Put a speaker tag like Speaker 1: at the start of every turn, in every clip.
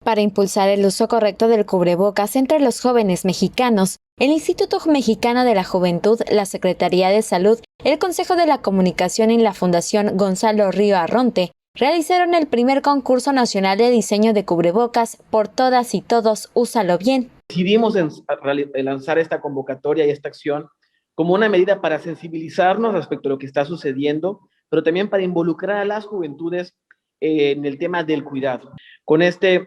Speaker 1: Para impulsar el uso correcto del cubrebocas entre los jóvenes mexicanos, el Instituto Mexicano de la Juventud, la Secretaría de Salud, el Consejo de la Comunicación y la Fundación Gonzalo Río Arronte realizaron el primer concurso nacional de diseño de cubrebocas por todas y todos, úsalo bien.
Speaker 2: Decidimos lanzar esta convocatoria y esta acción como una medida para sensibilizarnos respecto a lo que está sucediendo, pero también para involucrar a las juventudes en el tema del cuidado. Con este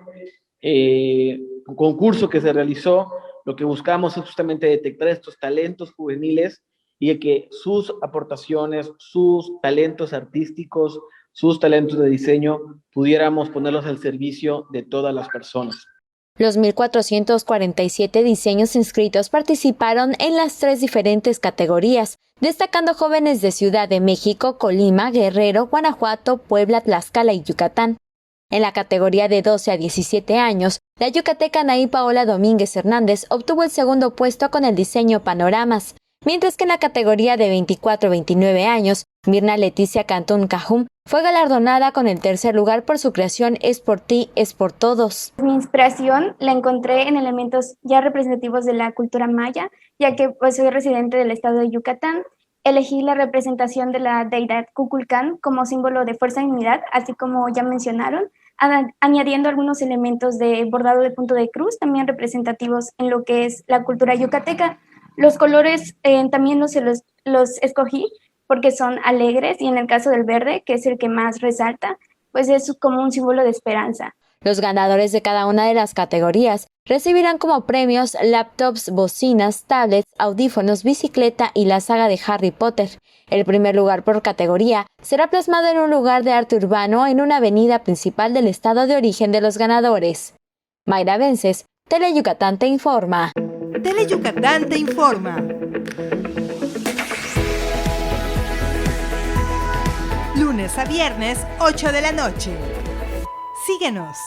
Speaker 2: concurso que se realizó, lo que buscamos es justamente detectar estos talentos juveniles y que sus aportaciones, sus talentos artísticos, sus talentos de diseño, pudiéramos ponerlos al servicio de todas las personas.
Speaker 1: Los 1,447 diseños inscritos participaron en las 3 diferentes categorías, destacando jóvenes de Ciudad de México, Colima, Guerrero, Guanajuato, Puebla, Tlaxcala y Yucatán. En la categoría de 12 a 17 años, la yucateca Anaí Paola Domínguez Hernández obtuvo el segundo puesto con el diseño Panoramas, mientras que en la categoría de 24 a 29 años, Mirna Leticia Cantún Cajum fue galardonada con el tercer lugar por su creación Es por ti, es por todos.
Speaker 3: Mi inspiración la encontré en elementos ya representativos de la cultura maya, ya que soy residente del estado de Yucatán. Elegí la representación de la deidad Kukulcán como símbolo de fuerza y unidad, así como ya mencionaron, añadiendo algunos elementos de bordado de punto de cruz, también representativos en lo que es la cultura yucateca. Los colores también los escogí porque son alegres, y en el caso del verde, que es el que más resalta, pues es como un símbolo de esperanza.
Speaker 1: Los ganadores de cada una de las categorías recibirán como premios laptops, bocinas, tablets, audífonos, bicicleta y la saga de Harry Potter. El primer lugar por categoría será plasmado en un lugar de arte urbano en una avenida principal del estado de origen de los ganadores. Mayra Vences, Teleyucatán te informa.
Speaker 4: Teleyucatán te informa. Lunes a viernes, 8 de la noche. Síguenos.